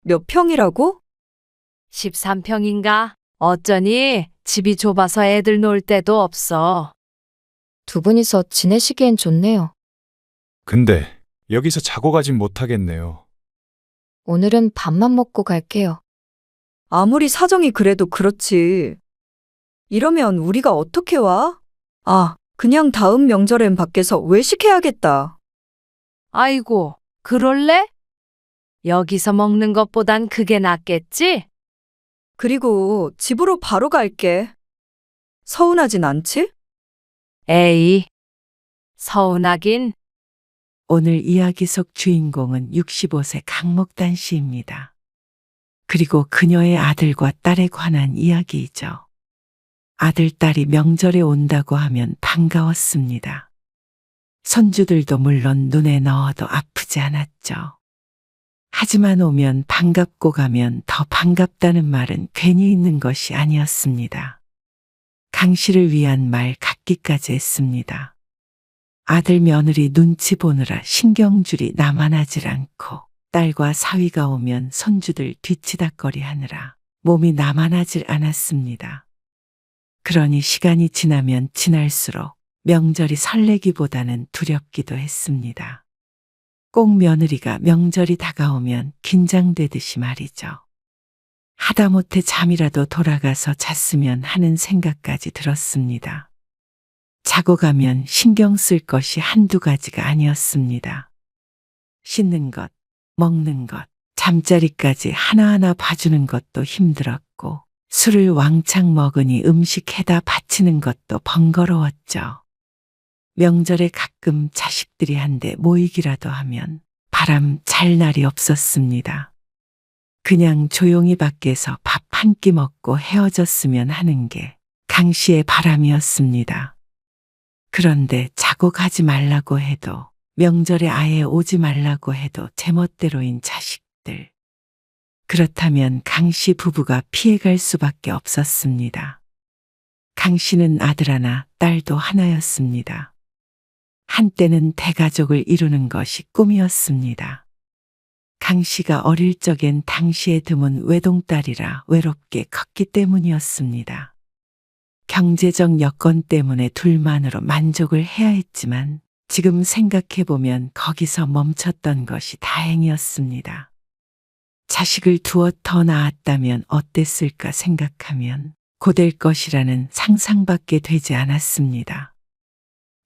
몇 평이라고? 13평인가? 어쩌니 집이 좁아서 애들 놀 데도 없어. 두 분이서 지내시기엔 좋네요. 근데 여기서 자고 가진 못하겠네요. 오늘은 밥만 먹고 갈게요. 아무리 사정이 그래도 그렇지. 이러면 우리가 어떻게 와? 아, 그냥 다음 명절엔 밖에서 외식해야겠다. 아이고, 그럴래? 여기서 먹는 것보단 그게 낫겠지? 그리고 집으로 바로 갈게. 서운하진 않지? 에이, 서운하긴. 오늘 이야기 속 주인공은 65세 강목단 씨입니다. 그리고 그녀의 아들과 딸에 관한 이야기이죠. 아들, 딸이 명절에 온다고 하면 반가웠습니다. 손주들도 물론 눈에 넣어도 아프지 않았죠. 하지만 오면 반갑고 가면 더 반갑다는 말은 괜히 있는 것이 아니었습니다. 강 씨를 위한 말 같기까지 했습니다. 아들 며느리 눈치 보느라 신경줄이 남아나질 않고 딸과 사위가 오면 손주들 뒤치다꺼리 하느라 몸이 남아나질 않았습니다. 그러니 시간이 지나면 지날수록 명절이 설레기보다는 두렵기도 했습니다. 꼭 며느리가 명절이 다가오면 긴장되듯이 말이죠. 하다못해 잠이라도 돌아가서 잤으면 하는 생각까지 들었습니다. 자고 가면 신경 쓸 것이 한두 가지가 아니었습니다. 씻는 것, 먹는 것, 잠자리까지 하나하나 봐주는 것도 힘들었고 술을 왕창 먹으니 음식 해다 바치는 것도 번거로웠죠. 명절에 가끔 자식들이 한데 모이기라도 하면 바람 잘 날이 없었습니다. 그냥 조용히 밖에서 밥 한 끼 먹고 헤어졌으면 하는 게 강 씨의 바람이었습니다. 그런데 자고 가지 말라고 해도 명절에 아예 오지 말라고 해도 제멋대로인 자식들. 그렇다면 강 씨 부부가 피해갈 수밖에 없었습니다. 강 씨는 아들 하나, 딸도 하나였습니다. 한때는 대가족을 이루는 것이 꿈이었습니다. 강 씨가 어릴 적엔 당시에 드문 외동딸이라 외롭게 컸기 때문이었습니다. 경제적 여건 때문에 둘만으로 만족을 해야 했지만 지금 생각해보면 거기서 멈췄던 것이 다행이었습니다. 자식을 두어 더 낳았다면 어땠을까 생각하면 고될 것이라는 상상밖에 되지 않았습니다.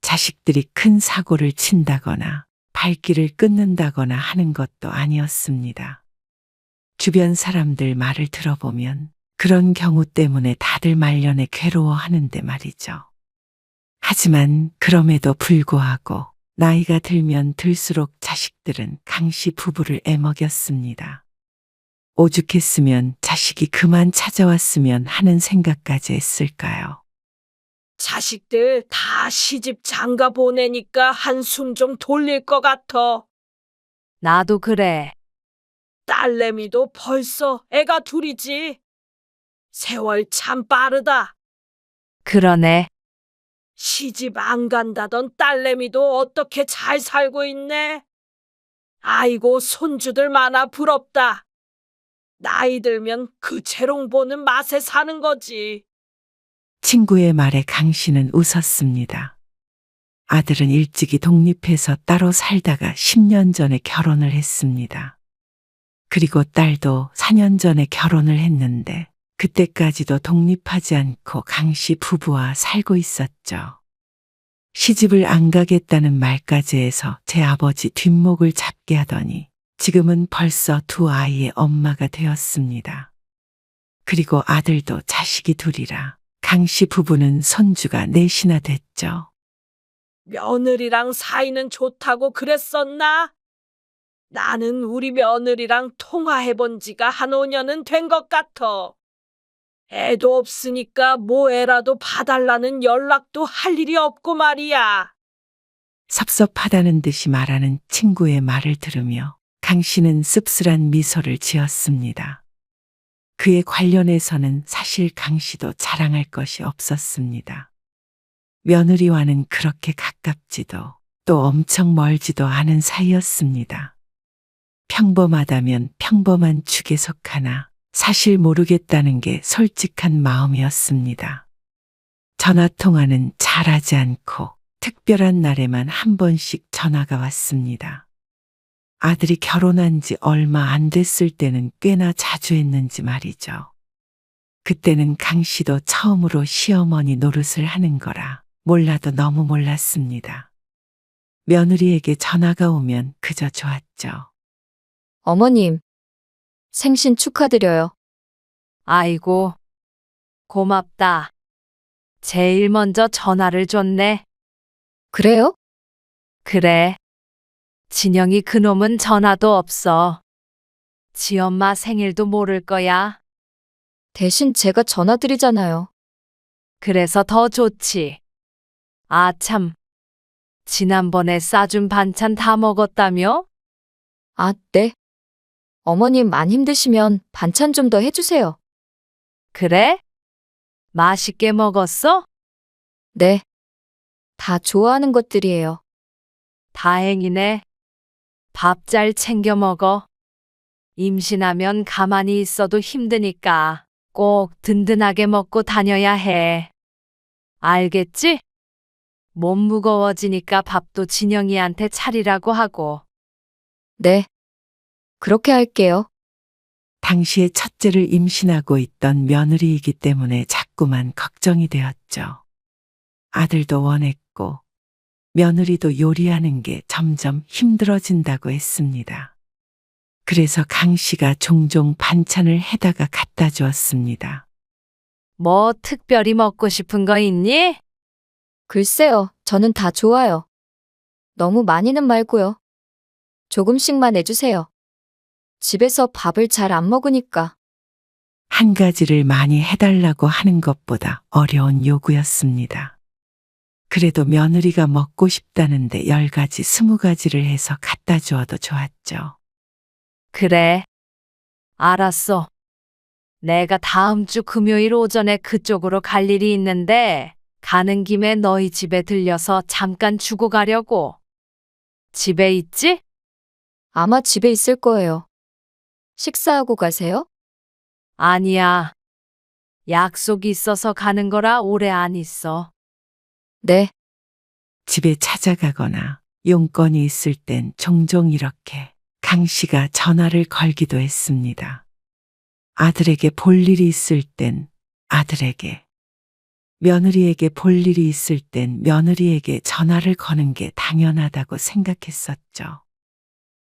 자식들이 큰 사고를 친다거나 발길을 끊는다거나 하는 것도 아니었습니다. 주변 사람들 말을 들어보면 그런 경우 때문에 다들 말년에 괴로워하는데 말이죠. 하지만 그럼에도 불구하고 나이가 들면 들수록 자식들은 강 씨 부부를 애먹였습니다. 오죽했으면 자식이 그만 찾아왔으면 하는 생각까지 했을까요? 자식들 다 시집 장가 보내니까 한숨 좀 돌릴 것 같아. 나도 그래. 딸내미도 벌써 애가 둘이지. 세월 참 빠르다. 그러네. 시집 안 간다던 딸내미도 어떻게 잘 살고 있네. 아이고 손주들 많아 부럽다. 나이 들면 그 재롱 보는 맛에 사는 거지. 친구의 말에 강 씨는 웃었습니다. 아들은 일찍이 독립해서 따로 살다가 10년 전에 결혼을 했습니다. 그리고 딸도 4년 전에 결혼을 했는데 그때까지도 독립하지 않고 강 씨 부부와 살고 있었죠. 시집을 안 가겠다는 말까지 해서 제 아버지 뒷목을 잡게 하더니 지금은 벌써 두 아이의 엄마가 되었습니다. 그리고 아들도 자식이 둘이라 강 씨 부부는 손주가 넷이나 됐죠. 며느리랑 사이는 좋다고 그랬었나? 나는 우리 며느리랑 통화해본 지가 한 5년은 된 것 같아. 애도 없으니까 뭐 애라도 봐달라는 연락도 할 일이 없고 말이야. 섭섭하다는 듯이 말하는 친구의 말을 들으며 강 씨는 씁쓸한 미소를 지었습니다. 그에 관련해서는 사실 강 씨도 자랑할 것이 없었습니다. 며느리와는 그렇게 가깝지도 또 엄청 멀지도 않은 사이였습니다. 평범하다면 평범한 축에 속하나 사실 모르겠다는 게 솔직한 마음이었습니다. 전화통화는 잘하지 않고 특별한 날에만 한 번씩 전화가 왔습니다. 아들이 결혼한 지 얼마 안 됐을 때는 꽤나 자주 했는지 말이죠. 그때는 강 씨도 처음으로 시어머니 노릇을 하는 거라 몰라도 너무 몰랐습니다. 며느리에게 전화가 오면 그저 좋았죠. 어머님, 생신 축하드려요. 아이고, 고맙다. 제일 먼저 전화를 줬네. 그래요? 그래. 진영이 그놈은 전화도 없어. 지 엄마 생일도 모를 거야. 대신 제가 전화 드리잖아요. 그래서 더 좋지. 아, 참. 지난번에 싸준 반찬 다 먹었다며? 아, 네. 어머님 안 힘드시면 반찬 좀 더 해주세요. 그래? 맛있게 먹었어? 네. 다 좋아하는 것들이에요. 다행이네. 밥 잘 챙겨 먹어. 임신하면 가만히 있어도 힘드니까 꼭 든든하게 먹고 다녀야 해. 알겠지? 몸 무거워지니까 밥도 진영이한테 차리라고 하고. 네. 그렇게 할게요. 당시에 첫째를 임신하고 있던 며느리이기 때문에 자꾸만 걱정이 되었죠. 아들도 원했고 며느리도 요리하는 게 점점 힘들어진다고 했습니다. 그래서 강 씨가 종종 반찬을 해다가 갖다 주었습니다. 뭐 특별히 먹고 싶은 거 있니? 글쎄요, 저는 다 좋아요. 너무 많이는 말고요. 조금씩만 해주세요. 집에서 밥을 잘 안 먹으니까. 한 가지를 많이 해달라고 하는 것보다 어려운 요구였습니다. 그래도 며느리가 먹고 싶다는데 10가지, 20가지를 해서 갖다 주어도 좋았죠. 그래. 알았어. 내가 다음 주 금요일 오전에 그쪽으로 갈 일이 있는데 가는 김에 너희 집에 들려서 잠깐 주고 가려고. 집에 있지? 아마 집에 있을 거예요. 식사하고 가세요? 아니야. 약속이 있어서 가는 거라 오래 안 있어. 네. 집에 찾아가거나 용건이 있을 땐 종종 이렇게 강 씨가 전화를 걸기도 했습니다. 아들에게 볼 일이 있을 땐 아들에게, 며느리에게 볼 일이 있을 땐 며느리에게 전화를 거는 게 당연하다고 생각했었죠.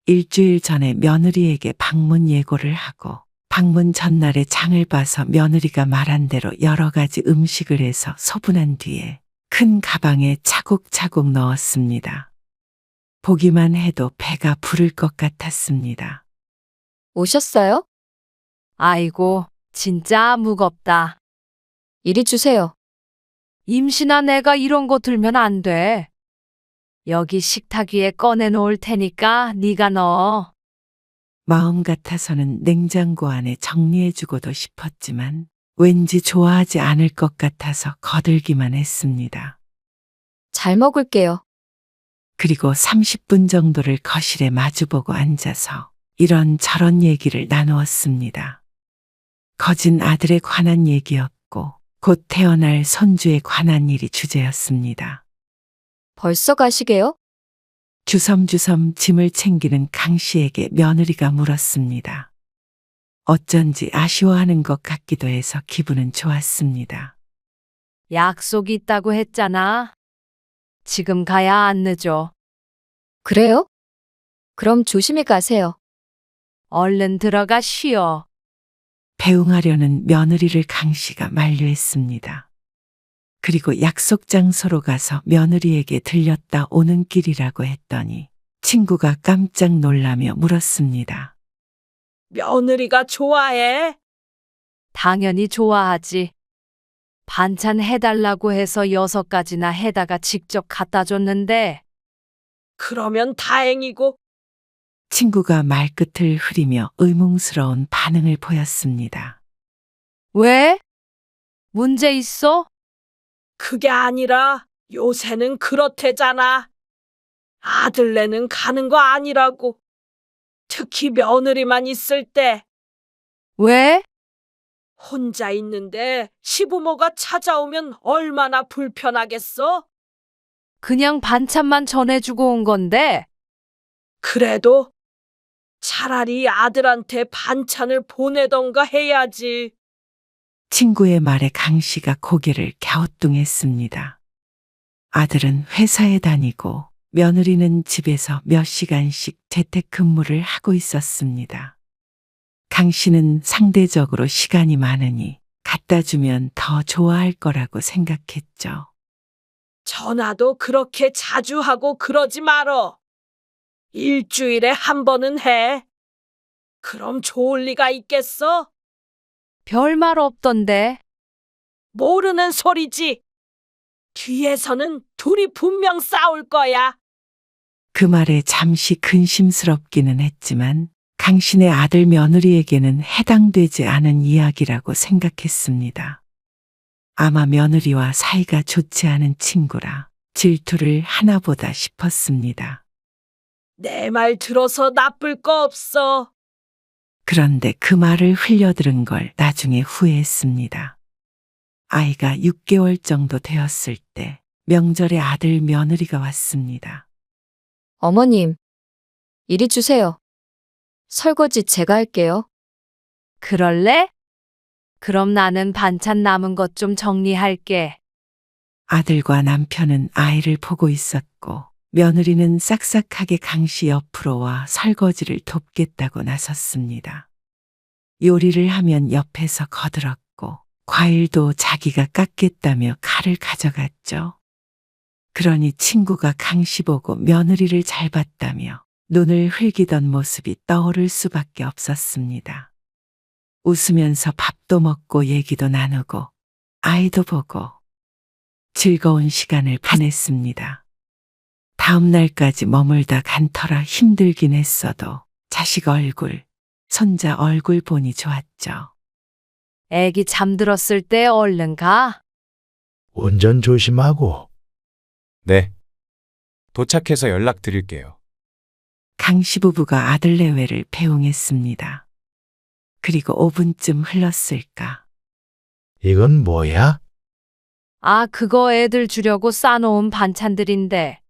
일주일 전에 며느리에게 방문 예고를 하고 방문 전날에 장을 봐서 며느리가 말한 대로 여러 가지 음식을 해서 소분한 뒤에 큰 가방에 차곡차곡 넣었습니다. 보기만 해도 배가 부를 것 같았습니다. 오셨어요? 아이고, 진짜 무겁다. 이리 주세요. 임신한 애가 이런 거 들면 안 돼. 여기 식탁 위에 꺼내놓을 테니까 네가 넣어. 마음 같아서는 냉장고 안에 정리해주고도 싶었지만 왠지 좋아하지 않을 것 같아서 거들기만 했습니다. 잘 먹을게요. 그리고 30분 정도를 거실에 마주보고 앉아서 이런저런 얘기를 나누었습니다. 거진 아들에 관한 얘기였고 곧 태어날 손주에 관한 일이 주제였습니다. 벌써 가시게요? 주섬주섬 짐을 챙기는 강 씨에게 며느리가 물었습니다. 어쩐지 아쉬워하는 것 같기도 해서 기분은 좋았습니다. 약속이 있다고 했잖아. 지금 가야 안 늦어. 그래요? 그럼 조심히 가세요. 얼른 들어가 쉬어. 배웅하려는 며느리를 강 씨가 만류했습니다. 그리고 약속 장소로 가서 며느리에게 들렸다 오는 길이라고 했더니 친구가 깜짝 놀라며 물었습니다. 며느리가 좋아해? 당연히 좋아하지. 반찬 해달라고 해서 6가지나 해다가 직접 갖다 줬는데 그러면 다행이고. 친구가 말끝을 흐리며 의문스러운 반응을 보였습니다. 왜? 문제 있어? 그게 아니라 요새는 그렇대잖아. 아들네는 가는 거 아니라고. 특히 며느리만 있을 때 왜? 혼자 있는데 시부모가 찾아오면 얼마나 불편하겠어? 그냥 반찬만 전해주고 온 건데. 그래도 차라리 아들한테 반찬을 보내던가 해야지. 친구의 말에 강 씨가 고개를 갸우뚱했습니다. 아들은 회사에 다니고 며느리는 집에서 몇 시간씩 재택근무를 하고 있었습니다. 강 씨는 상대적으로 시간이 많으니 갖다 주면 더 좋아할 거라고 생각했죠. 전화도 그렇게 자주 하고 그러지 말어. 일주일에 한 번은 해. 그럼 좋을 리가 있겠어? 별말 없던데. 모르는 소리지. 뒤에서는 둘이 분명 싸울 거야. 그 말에 잠시 근심스럽기는 했지만 강신의 아들 며느리에게는 해당되지 않은 이야기라고 생각했습니다. 아마 며느리와 사이가 좋지 않은 친구라 질투를 하나보다 싶었습니다. 내 말 들어서 나쁠 거 없어. 그런데 그 말을 흘려들은 걸 나중에 후회했습니다. 아이가 6개월 정도 되었을 때 명절에 아들 며느리가 왔습니다. 어머님, 이리 주세요. 설거지 제가 할게요. 그럴래? 그럼 나는 반찬 남은 것 좀 정리할게. 아들과 남편은 아이를 보고 있었고 며느리는 싹싹하게 강씨 옆으로 와 설거지를 돕겠다고 나섰습니다. 요리를 하면 옆에서 거들었고 과일도 자기가 깎겠다며 칼을 가져갔죠. 그러니 친구가 강씨 보고 며느리를 잘 봤다며 눈을 흘기던 모습이 떠오를 수밖에 없었습니다. 웃으면서 밥도 먹고 얘기도 나누고 아이도 보고 즐거운 시간을 보냈습니다. 다음 날까지 머물다 간 터라 힘들긴 했어도 자식 얼굴, 손자 얼굴 보니 좋았죠. 애기 잠들었을 때 얼른 가. 운전 조심하고. 네. 도착해서 연락드릴게요. 강씨 부부가 아들 내외를 배웅했습니다. 그리고 5분쯤 흘렀을까. 이건 뭐야? 아, 그거 애들 주려고 싸놓은 반찬들인데.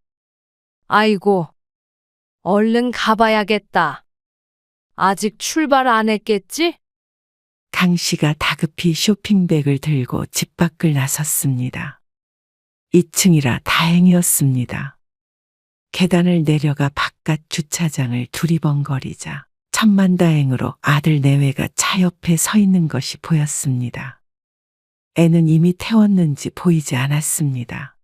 아이고, 얼른 가봐야겠다. 아직 출발 안 했겠지? 강씨가 다급히 쇼핑백을 들고 집 밖을 나섰습니다. 2층이라 다행이었습니다. 계단을 내려가 바깥 주차장을 두리번거리자 천만다행으로 아들 내외가 차 옆에 서 있는 것이 보였습니다. 애는 이미 태웠는지 보이지 않았습니다.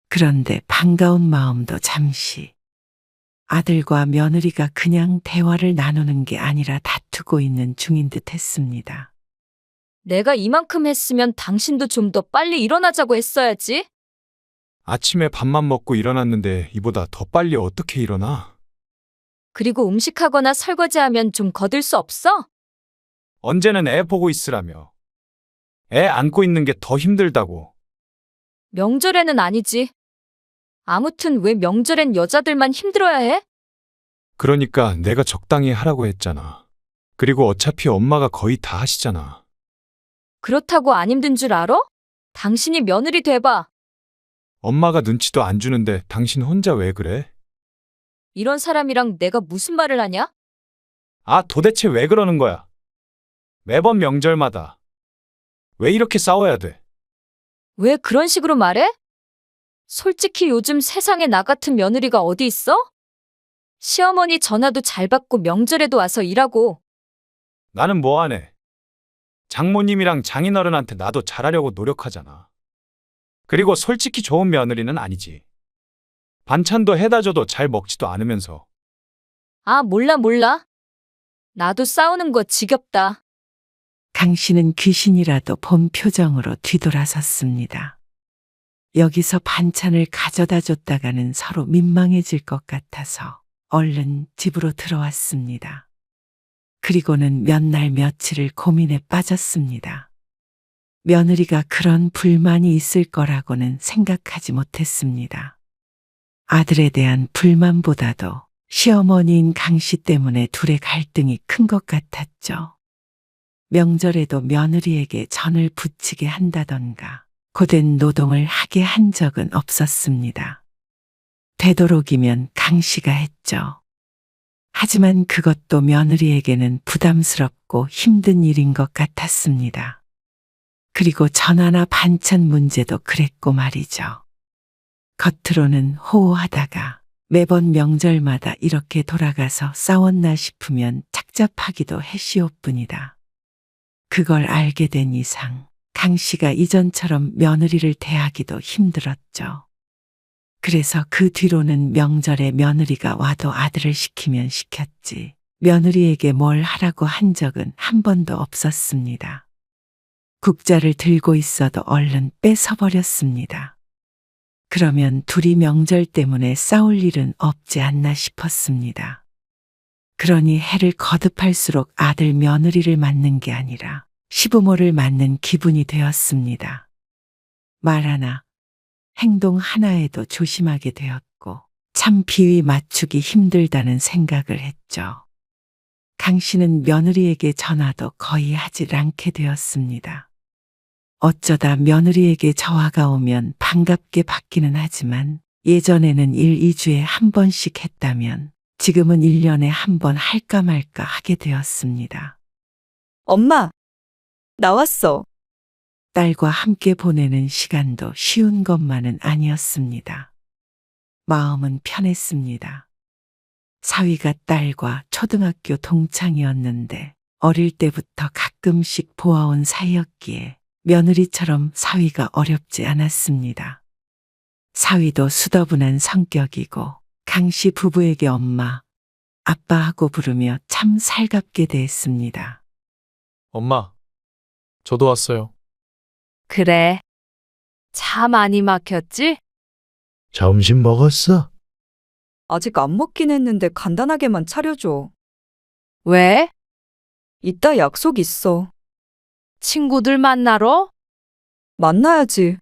그런데 반가운 마음도 잠시 아들과 며느리가 그냥 대화를 나누는 게 아니라 다투고 있는 중인 듯 했습니다. 내가 이만큼 했으면 당신도 좀 더 빨리 일어나자고 했어야지. 아침에 밥만 먹고 일어났는데 이보다 더 빨리 어떻게 일어나? 그리고 음식하거나 설거지하면 좀 거들 수 없어? 언제는 애 보고 있으라며. 애 안고 있는 게 더 힘들다고. 명절에는 아니지. 아무튼 왜 명절엔 여자들만 힘들어야 해? 그러니까 내가 적당히 하라고 했잖아. 그리고 어차피 엄마가 거의 다 하시잖아. 그렇다고 안 힘든 줄 알아? 당신이 며느리 돼봐. 엄마가 눈치도 안 주는데 당신 혼자 왜 그래? 이런 사람이랑 내가 무슨 말을 하냐? 아, 도대체 왜 그러는 거야? 매번 명절마다. 왜 이렇게 싸워야 돼? 왜 그런 식으로 말해? 솔직히 요즘 세상에 나 같은 며느리가 어디 있어? 시어머니 전화도 잘 받고 명절에도 와서 일하고. 나는 뭐 안 해. 장모님이랑 장인어른한테 나도 잘하려고 노력하잖아. 그리고 솔직히 좋은 며느리는 아니지. 반찬도 해다 줘도 잘 먹지도 않으면서. 아, 몰라. 나도 싸우는 거 지겹다. 강씨는 귀신이라도 본 표정으로 뒤돌아섰습니다. 여기서 반찬을 가져다 줬다가는 서로 민망해질 것 같아서 얼른 집으로 들어왔습니다. 그리고는 몇 날 며칠을 고민에 빠졌습니다. 며느리가 그런 불만이 있을 거라고는 생각하지 못했습니다. 아들에 대한 불만보다도 시어머니인 강씨 때문에 둘의 갈등이 큰 것 같았죠. 명절에도 며느리에게 전을 부치게 한다던가 고된 노동을 하게 한 적은 없었습니다. 되도록이면 강씨가 했죠. 하지만 그것도 며느리에게는 부담스럽고 힘든 일인 것 같았습니다. 그리고 전화나 반찬 문제도 그랬고 말이죠. 겉으로는 호호하다가 매번 명절마다 이렇게 돌아가서 싸웠나 싶으면 착잡하기도 했시옵뿐이다. 그걸 알게 된 이상 강 씨가 이전처럼 며느리를 대하기도 힘들었죠. 그래서 그 뒤로는 명절에 며느리가 와도 아들을 시키면 시켰지 며느리에게 뭘 하라고 한 적은 한 번도 없었습니다. 국자를 들고 있어도 얼른 뺏어버렸습니다. 그러면 둘이 명절 때문에 싸울 일은 없지 않나 싶었습니다. 그러니 해를 거듭할수록 아들 며느리를 맞는 게 아니라 시부모를 맞는 기분이 되었습니다. 말 하나, 행동 하나에도 조심하게 되었고 참 비위 맞추기 힘들다는 생각을 했죠. 강 씨는 며느리에게 전화도 거의 하질 않게 되었습니다. 어쩌다 며느리에게 전화가 오면 반갑게 받기는 하지만 예전에는 1, 2주에 한 번씩 했다면 지금은 1년에 한 번 할까 말까 하게 되었습니다. 엄마, 나왔어. 딸과 함께 보내는 시간도 쉬운 것만은 아니었습니다. 마음은 편했습니다. 사위가 딸과 초등학교 동창이었는데 어릴 때부터 가끔씩 보아온 사이였기에 며느리처럼 사위가 어렵지 않았습니다. 사위도 수더분한 성격이고 강씨 부부에게 엄마, 아빠하고 부르며 참 살갑게 대했습니다. 엄마, 저도 왔어요. 그래. 차 많이 막혔지? 점심 먹었어? 아직 안 먹긴 했는데 간단하게만 차려줘. 왜? 이따 약속 있어. 친구들 만나러? 만나야지.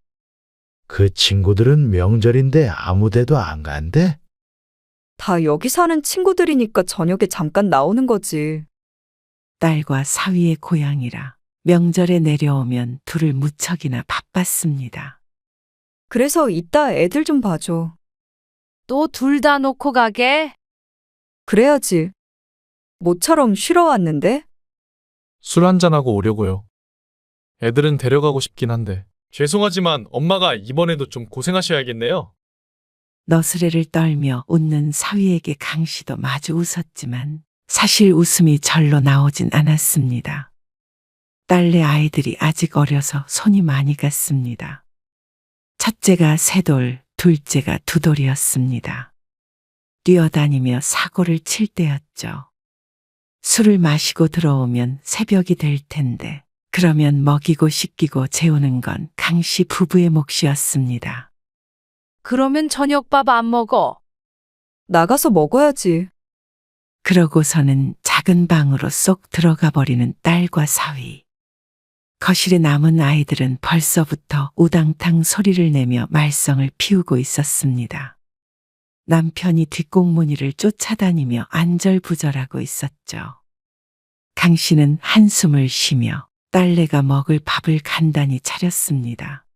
그 친구들은 명절인데 아무 데도 안 간대? 다 여기 사는 친구들이니까 저녁에 잠깐 나오는 거지. 딸과 사위의 고향이라 명절에 내려오면 둘을 무척이나 바빴습니다. 그래서 이따 애들 좀 봐줘. 또 둘 다 놓고 가게? 그래야지. 모처럼 쉬러 왔는데? 술 한잔하고 오려고요. 애들은 데려가고 싶긴 한데. 죄송하지만 엄마가 이번에도 좀 고생하셔야겠네요. 너스레를 떨며 웃는 사위에게 강 씨도 마주 웃었지만 사실 웃음이 절로 나오진 않았습니다. 딸네 아이들이 아직 어려서 손이 많이 갔습니다. 첫째가 세 돌, 둘째가 두 돌이었습니다. 뛰어다니며 사고를 칠 때였죠. 술을 마시고 들어오면 새벽이 될 텐데 그러면 먹이고 씻기고 재우는 건 강씨 부부의 몫이었습니다. 그러면 저녁밥 안 먹어. 나가서 먹어야지. 그러고서는 작은 방으로 쏙 들어가 버리는 딸과 사위. 거실에 남은 아이들은 벌써부터 우당탕 소리를 내며 말썽을 피우고 있었습니다. 남편이 뒷공무니를 쫓아다니며 안절부절하고 있었죠. 강 씨는 한숨을 쉬며 딸내가 먹을 밥을 간단히 차렸습니다.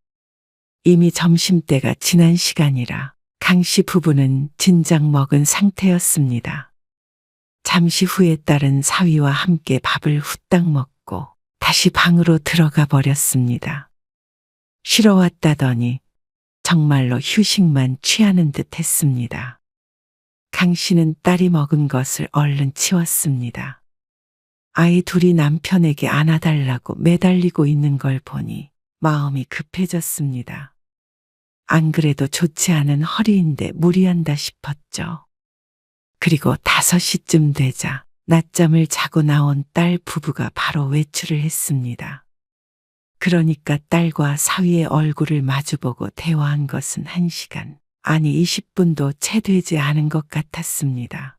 이미 점심때가 지난 시간이라 강 씨 부부는 진작 먹은 상태였습니다. 잠시 후에 딸은 사위와 함께 밥을 후딱 먹고 다시 방으로 들어가 버렸습니다. 쉬러 왔다더니 정말로 휴식만 취하는 듯 했습니다. 강 씨는 딸이 먹은 것을 얼른 치웠습니다. 아이 둘이 남편에게 안아달라고 매달리고 있는 걸 보니 마음이 급해졌습니다. 안 그래도 좋지 않은 허리인데 무리한다 싶었죠. 그리고 5시쯤 되자 낮잠을 자고 나온 딸 부부가 바로 외출을 했습니다. 그러니까 딸과 사위의 얼굴을 마주보고 대화한 것은 1시간, 아니 20분도 채 되지 않은 것 같았습니다.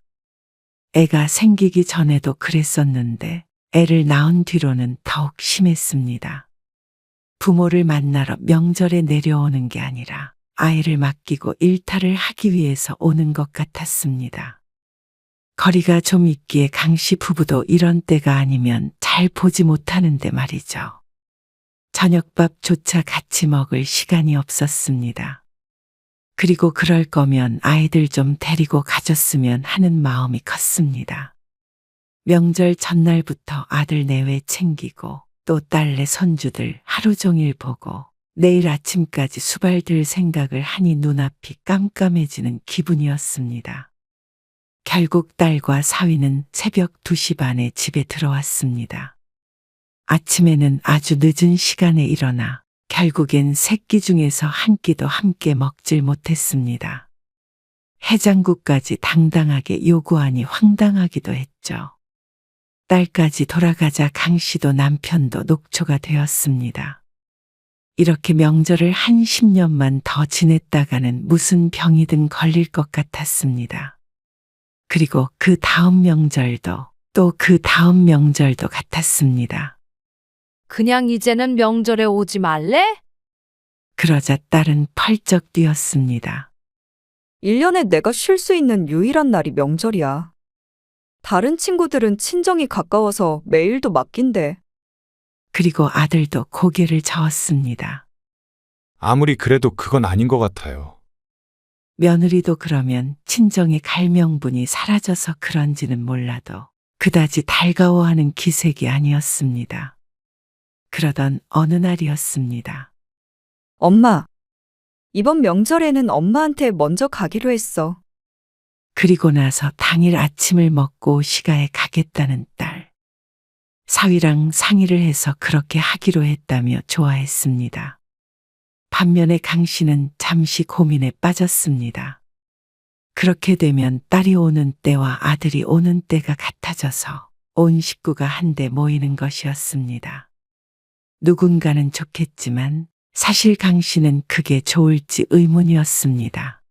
애가 생기기 전에도 그랬었는데 애를 낳은 뒤로는 더욱 심했습니다. 부모를 만나러 명절에 내려오는 게 아니라 아이를 맡기고 일탈을 하기 위해서 오는 것 같았습니다. 거리가 좀 있기에 강씨 부부도 이런 때가 아니면 잘 보지 못하는데 말이죠. 저녁밥조차 같이 먹을 시간이 없었습니다. 그리고 그럴 거면 아이들 좀 데리고 가졌으면 하는 마음이 컸습니다. 명절 전날부터 아들 내외 챙기고 또 딸내 손주들 하루 종일 보고 내일 아침까지 수발들 생각을 하니 눈앞이 깜깜해지는 기분이었습니다. 결국 딸과 사위는 새벽 2시 반에 집에 들어왔습니다. 아침에는 아주 늦은 시간에 일어나 결국엔 새끼 중에서 한 끼도 함께 먹질 못했습니다. 해장국까지 당당하게 요구하니 황당하기도 했죠. 딸까지 돌아가자 강씨도 남편도 녹초가 되었습니다. 이렇게 명절을 한 10년만 더 지냈다가는 무슨 병이든 걸릴 것 같았습니다. 그리고 그 다음 명절도 또 그 다음 명절도 같았습니다. 그냥 이제는 명절에 오지 말래? 그러자 딸은 펄쩍 뛰었습니다. 1년에 내가 쉴 수 있는 유일한 날이 명절이야. 다른 친구들은 친정이 가까워서 매일도 맡긴대. 그리고 아들도 고개를 저었습니다. 아무리 그래도 그건 아닌 것 같아요. 며느리도 그러면 친정의 갈명분이 사라져서 그런지는 몰라도 그다지 달가워하는 기색이 아니었습니다. 그러던 어느 날이었습니다. 엄마, 이번 명절에는 엄마한테 먼저 가기로 했어. 그리고 나서 당일 아침을 먹고 시가에 가겠다는 딸. 사위랑 상의를 해서 그렇게 하기로 했다며 좋아했습니다. 반면에 강씨는 잠시 고민에 빠졌습니다. 그렇게 되면 딸이 오는 때와 아들이 오는 때가 같아져서 온 식구가 한데 모이는 것이었습니다. 누군가는 좋겠지만 사실 강씨는 그게 좋을지 의문이었습니다.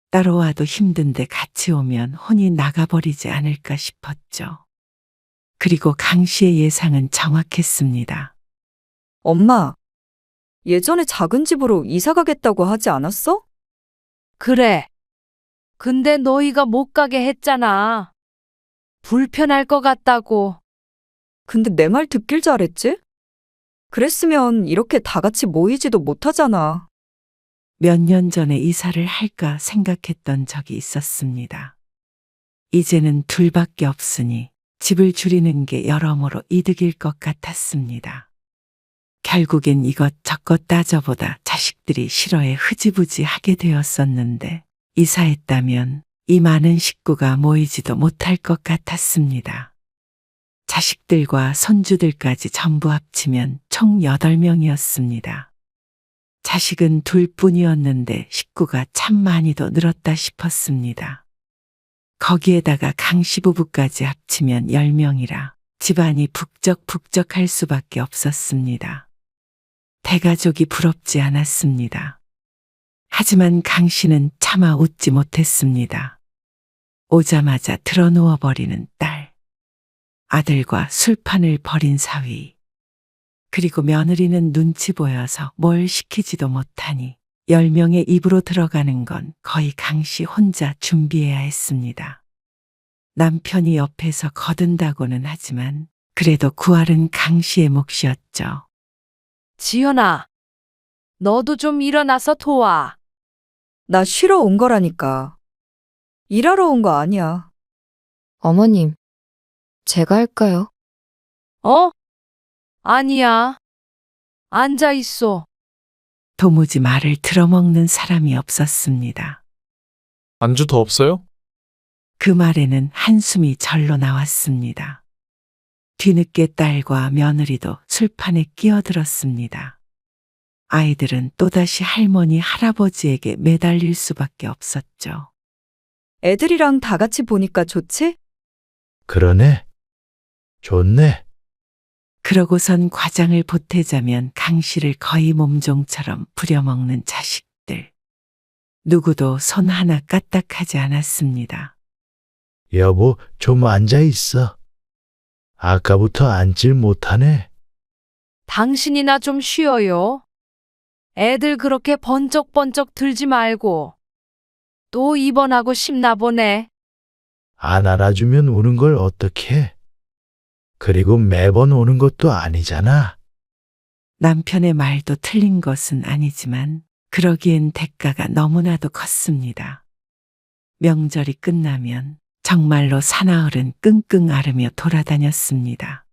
따로 와도 힘든데 같이 오면 혼이 나가버리지 않을까 싶었죠. 그리고 강씨의 예상은 정확했습니다. 엄마, 예전에 작은 집으로 이사 가겠다고 하지 않았어? 그래. 근데 너희가 못 가게 했잖아. 불편할 것 같다고. 근데 내 말 듣길 잘했지? 그랬으면 이렇게 다 같이 모이지도 못하잖아. 몇 년 전에 이사를 할까 생각했던 적이 있었습니다. 이제는 둘밖에 없으니 집을 줄이는 게 여러모로 이득일 것 같았습니다. 결국엔 이것저것 따져보다 자식들이 싫어해 흐지부지 하게 되었었는데 이사했다면 이 많은 식구가 모이지도 못할 것 같았습니다. 자식들과 손주들까지 전부 합치면 총 8명이었습니다. 자식은 둘뿐이었는데 식구가 참 많이도 늘었다 싶었습니다. 거기에다가 강씨 부부까지 합치면 10명이라 집안이 북적북적할 수밖에 없었습니다. 대가족이 부럽지 않았습니다. 하지만 강씨는 차마 웃지 못했습니다. 오자마자 드러누워버리는 딸, 아들과 술판을 벌인 사위, 그리고 며느리는 눈치 보여서 뭘 시키지도 못하니 10명의 입으로 들어가는 건 거의 강씨 혼자 준비해야 했습니다. 남편이 옆에서 거둔다고는 하지만 그래도 구할은 강씨의 몫이었죠. 지연아, 너도 좀 일어나서 도와. 나 쉬러 온 거라니까. 일하러 온 거 아니야. 어머님, 제가 할까요? 어? 아니야. 앉아 있어. 도무지 말을 들어먹는 사람이 없었습니다. 안주 더 없어요? 그 말에는 한숨이 절로 나왔습니다. 뒤늦게 딸과 며느리도 술판에 끼어들었습니다. 아이들은 또다시 할머니, 할아버지에게 매달릴 수밖에 없었죠. 애들이랑 다 같이 보니까 좋지? 그러네. 좋네. 그러고선 과장을 보태자면 강씨를 거의 몸종처럼 부려먹는 자식들. 누구도 손 하나 까딱하지 않았습니다. 여보, 좀 앉아 있어. 아까부터 앉질 못하네. 당신이나 좀 쉬어요. 애들 그렇게 번쩍번쩍 들지 말고. 또 입원하고 싶나 보네. 안 알아주면 우는 걸 어떡해? 그리고 매번 오는 것도 아니잖아. 남편의 말도 틀린 것은 아니지만 그러기엔 대가가 너무나도 컸습니다. 명절이 끝나면 정말로 사나흘은 끙끙 앓으며 돌아다녔습니다.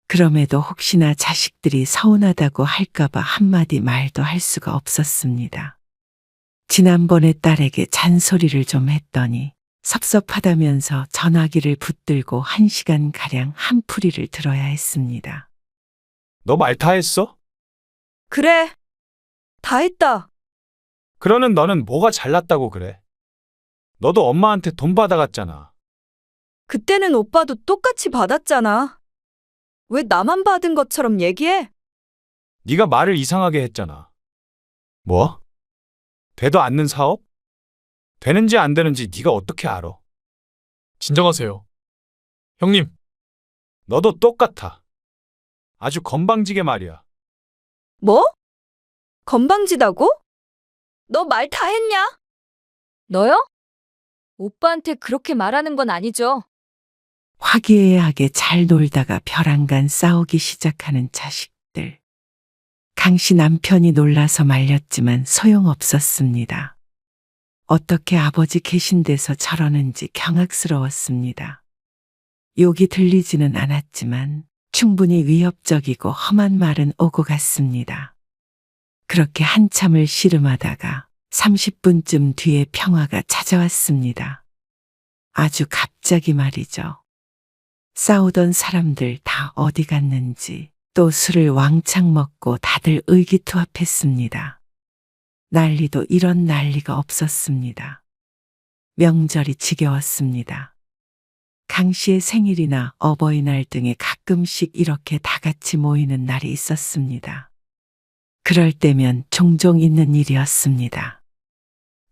그럼에도 혹시나 자식들이 서운하다고 할까봐 한마디 말도 할 수가 없었습니다. 지난번에 딸에게 잔소리를 좀 했더니 섭섭하다면서 전화기를 붙들고 1시간가량 한풀이를 들어야 했습니다. 너 말 다 했어? 그래. 다 했다. 그러는 너는 뭐가 잘났다고 그래? 너도 엄마한테 돈 받아갔잖아. 그때는 오빠도 똑같이 받았잖아. 왜 나만 받은 것처럼 얘기해? 네가 말을 이상하게 했잖아. 뭐? 되도 않는 사업? 되는지 안 되는지 네가 어떻게 알아? 진정하세요. 형님, 너도 똑같아. 아주 건방지게 말이야. 뭐? 건방지다고? 너 말 다 했냐? 너요? 오빠한테 그렇게 말하는 건 아니죠. 화기애애하게 잘 놀다가 벼랑간 싸우기 시작하는 자식들. 강씨 남편이 놀라서 말렸지만 소용없었습니다. 어떻게 아버지 계신 데서 저러는지 경악스러웠습니다. 욕이 들리지는 않았지만 충분히 위협적이고 험한 말은 오고 갔습니다. 그렇게 한참을 씨름하다가 30분쯤 뒤에 평화가 찾아왔습니다. 아주 갑자기 말이죠. 싸우던 사람들 다 어디 갔는지 또 술을 왕창 먹고 다들 의기투합했습니다. 난리도 이런 난리가 없었습니다. 명절이 지겨웠습니다. 강 씨의 생일이나 어버이날 등에 가끔씩 이렇게 다 같이 모이는 날이 있었습니다. 그럴 때면 종종 있는 일이었습니다.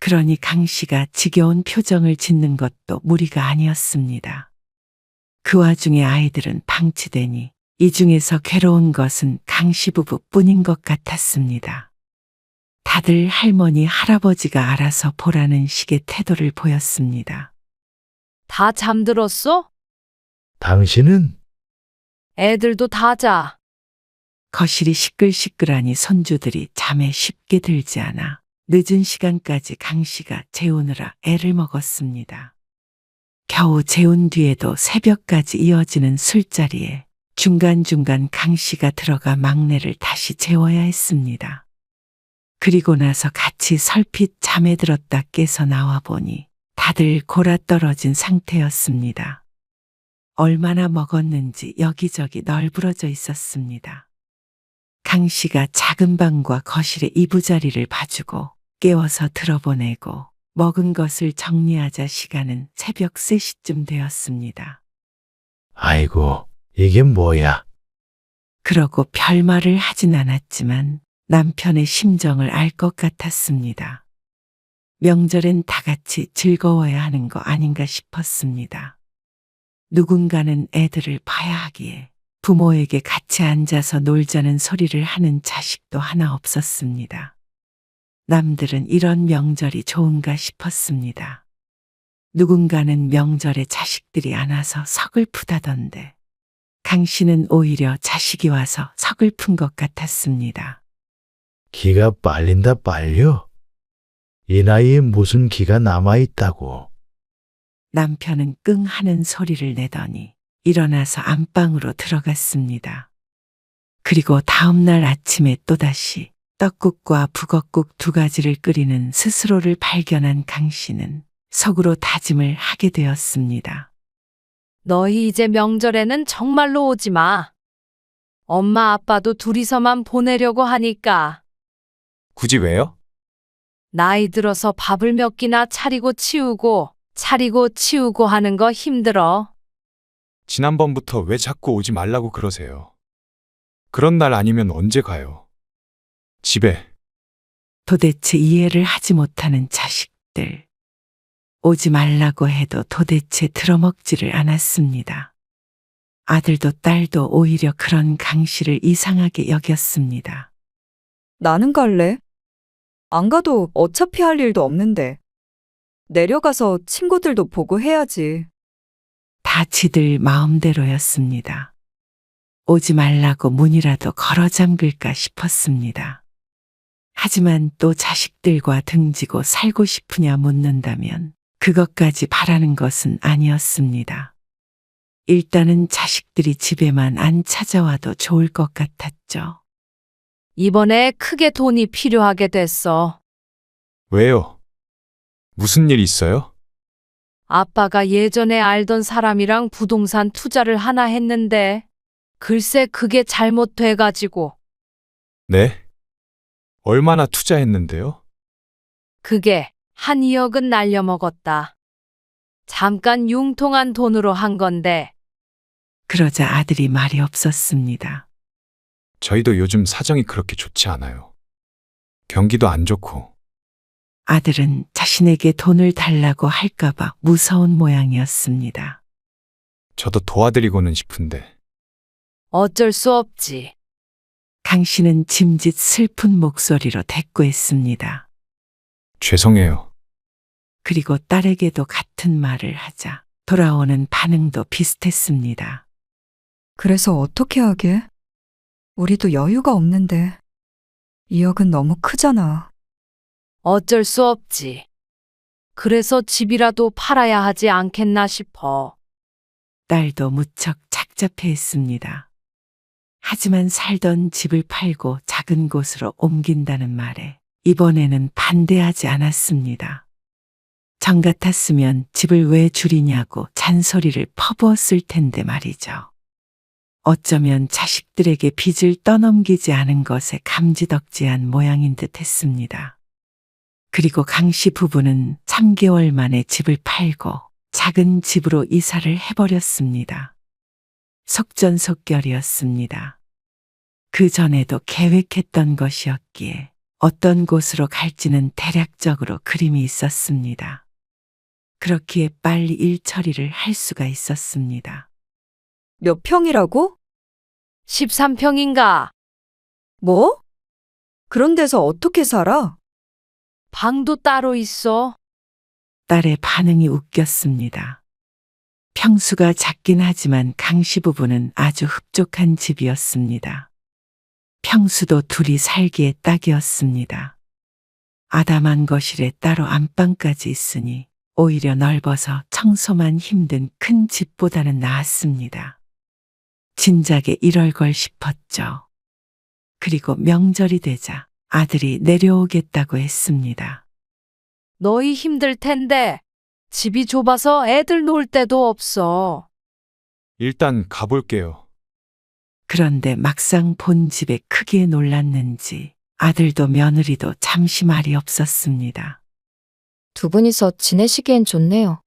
그러니 강 씨가 지겨운 표정을 짓는 것도 무리가 아니었습니다. 그 와중에 아이들은 방치되니 이 중에서 괴로운 것은 강 씨 부부뿐인 것 같았습니다. 다들 할머니, 할아버지가 알아서 보라는 식의 태도를 보였습니다. 다 잠들었어? 당신은 애들도 다 자. 거실이 시끌시끌하니 손주들이 잠에 쉽게 들지 않아 늦은 시간까지 강 씨가 재우느라 애를 먹었습니다. 겨우 재운 뒤에도 새벽까지 이어지는 술자리에 중간중간 강 씨가 들어가 막내를 다시 재워야 했습니다. 그리고 나서 같이 설핏 잠에 들었다 깨서 나와 보니 다들 골아떨어진 상태였습니다. 얼마나 먹었는지 여기저기 널브러져 있었습니다. 강 씨가 작은 방과 거실의 이부자리를 봐주고 깨워서 들어보내고 먹은 것을 정리하자 시간은 새벽 3시쯤 되었습니다. 아이고, 이게 뭐야? 그러고 별말을 하진 않았지만 남편의 심정을 알 것 같았습니다. 명절엔 다 같이 즐거워야 하는 거 아닌가 싶었습니다. 누군가는 애들을 봐야 하기에 부모에게 같이 앉아서 놀자는 소리를 하는 자식도 하나 없었습니다. 남들은 이런 명절이 좋은가 싶었습니다. 누군가는 명절에 자식들이 안 와서 서글프다던데 강 씨는 오히려 자식이 와서 서글픈 것 같았습니다. 기가 빨린다 빨려. 이 나이에 무슨 기가 남아있다고. 남편은 끙 하는 소리를 내더니 일어나서 안방으로 들어갔습니다. 그리고 다음날 아침에 또다시 떡국과 북엇국 2가지를 끓이는 스스로를 발견한 강 씨는 속으로 다짐을 하게 되었습니다. 너희 이제 명절에는 정말로 오지 마. 엄마 아빠도 둘이서만 보내려고 하니까. 굳이 왜요? 나이 들어서 밥을 몇 끼나 차리고 치우고 하는 거 힘들어. 지난번부터 왜 자꾸 오지 말라고 그러세요? 그런 날 아니면 언제 가요? 집에. 도대체 이해를 하지 못하는 자식들. 오지 말라고 해도 도대체 들어먹지를 않았습니다. 아들도 딸도 오히려 그런 강 씨를 이상하게 여겼습니다. 나는 갈래. 안 가도 어차피 할 일도 없는데. 내려가서 친구들도 보고 해야지. 다 지들 마음대로였습니다. 오지 말라고 문이라도 걸어 잠글까 싶었습니다. 하지만 또 자식들과 등지고 살고 싶으냐 묻는다면 그것까지 바라는 것은 아니었습니다. 일단은 자식들이 집에만 안 찾아와도 좋을 것 같았죠. 이번에 크게 돈이 필요하게 됐어. 왜요? 무슨 일 있어요? 아빠가 예전에 알던 사람이랑 부동산 투자를 하나 했는데, 글쎄 그게 잘못돼가지고, 네? 얼마나 투자했는데요? 그게 한 2억은 날려먹었다. 잠깐 융통한 돈으로 한 건데, 그러자 아들이 말이 없었습니다. 저희도 요즘 사정이 그렇게 좋지 않아요. 경기도 안 좋고. 아들은 자신에게 돈을 달라고 할까봐 무서운 모양이었습니다. 저도 도와드리고는 싶은데. 어쩔 수 없지. 강 씨는 짐짓 슬픈 목소리로 대꾸했습니다. 죄송해요. 그리고 딸에게도 같은 말을 하자 돌아오는 반응도 비슷했습니다. 그래서 어떻게 하게? 우리도 여유가 없는데. 2억은 너무 크잖아. 어쩔 수 없지. 그래서 집이라도 팔아야 하지 않겠나 싶어. 딸도 무척 착잡해했습니다. 하지만 살던 집을 팔고 작은 곳으로 옮긴다는 말에 이번에는 반대하지 않았습니다. 정 같았으면 집을 왜 줄이냐고 잔소리를 퍼부었을 텐데 말이죠. 어쩌면 자식들에게 빚을 떠넘기지 않은 것에 감지덕지한 모양인 듯 했습니다. 그리고 강 씨 부부는 3개월 만에 집을 팔고 작은 집으로 이사를 해버렸습니다. 속전속결이었습니다. 그 전에도 계획했던 것이었기에 어떤 곳으로 갈지는 대략적으로 그림이 있었습니다. 그렇기에 빨리 일 처리를 할 수가 있었습니다. 몇 평이라고? 13평인가? 뭐? 그런 데서 어떻게 살아? 방도 따로 있어. 딸의 반응이 웃겼습니다. 평수가 작긴 하지만 강씨 부부는 아주 흡족한 집이었습니다. 평수도 둘이 살기에 딱이었습니다. 아담한 거실에 따로 안방까지 있으니 오히려 넓어서 청소만 힘든 큰 집보다는 나았습니다. 진작에 이럴 걸 싶었죠. 그리고 명절이 되자 아들이 내려오겠다고 했습니다. 너희 힘들 텐데 집이 좁아서 애들 놀 데도 없어. 일단 가볼게요. 그런데 막상 본 집의 크기에 놀랐는지 아들도 며느리도 잠시 말이 없었습니다. 두 분이서 지내시기엔 좋네요.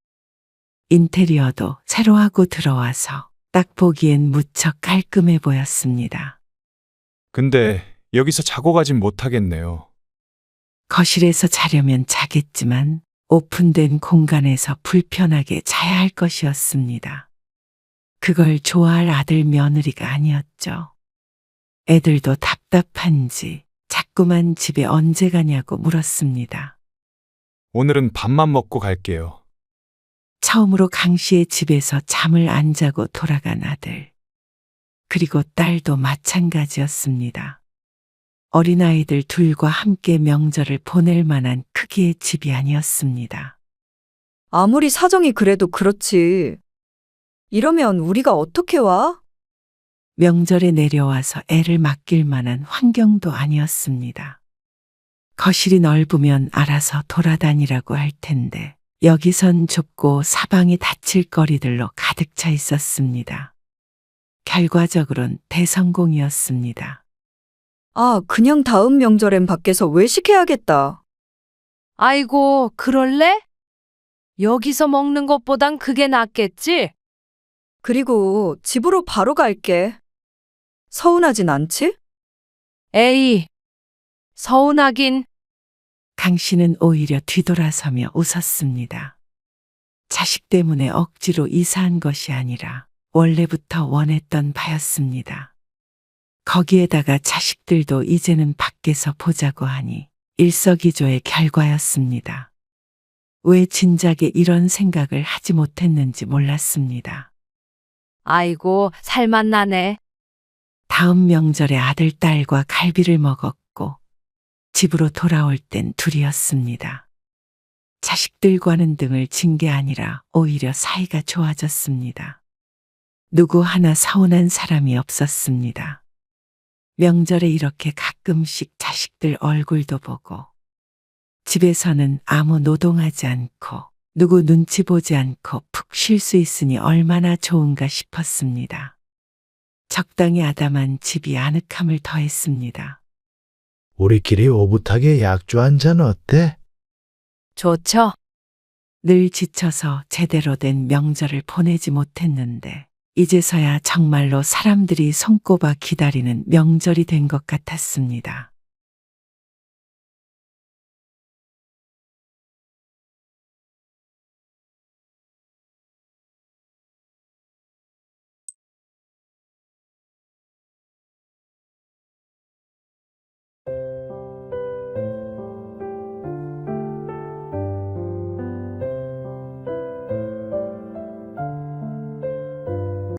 인테리어도 새로 하고 들어와서 딱 보기엔 무척 깔끔해 보였습니다. 근데 여기서 자고 가진 못하겠네요. 거실에서 자려면 자겠지만 오픈된 공간에서 불편하게 자야 할 것이었습니다. 그걸 좋아할 아들 며느리가 아니었죠. 애들도 답답한지 자꾸만 집에 언제 가냐고 물었습니다. 오늘은 밥만 먹고 갈게요. 처음으로 강 씨의 집에서 잠을 안 자고 돌아간 아들. 그리고 딸도 마찬가지였습니다. 어린아이들 둘과 함께 명절을 보낼 만한 크기의 집이 아니었습니다. 아무리 사정이 그래도 그렇지. 이러면 우리가 어떻게 와? 명절에 내려와서 애를 맡길 만한 환경도 아니었습니다. 거실이 넓으면 알아서 돌아다니라고 할 텐데 여기선 좁고 사방이 닫힐 거리들로 가득 차 있었습니다. 결과적으론 대성공이었습니다. 아, 그냥 다음 명절엔 밖에서 외식해야겠다. 아이고, 그럴래? 여기서 먹는 것보단 그게 낫겠지? 그리고 집으로 바로 갈게. 서운하진 않지? 에이, 서운하긴. 강 씨는 오히려 뒤돌아서며 웃었습니다. 자식 때문에 억지로 이사한 것이 아니라 원래부터 원했던 바였습니다. 거기에다가 자식들도 이제는 밖에서 보자고 하니 일석이조의 결과였습니다. 왜 진작에 이런 생각을 하지 못했는지 몰랐습니다. 아이고, 살맛 나네. 다음 명절에 아들, 딸과 갈비를 먹었고 집으로 돌아올 땐 둘이었습니다. 자식들과는 등을 진 게 아니라 오히려 사이가 좋아졌습니다. 누구 하나 서운한 사람이 없었습니다. 명절에 이렇게 가끔씩 자식들 얼굴도 보고 집에서는 아무 노동하지 않고 누구 눈치 보지 않고 푹 쉴 수 있으니 얼마나 좋은가 싶었습니다. 적당히 아담한 집이 아늑함을 더했습니다. 우리끼리 오붓하게 약주 한 잔 어때? 좋죠? 늘 지쳐서 제대로 된 명절을 보내지 못했는데 이제서야 정말로 사람들이 손꼽아 기다리는 명절이 된 것 같았습니다.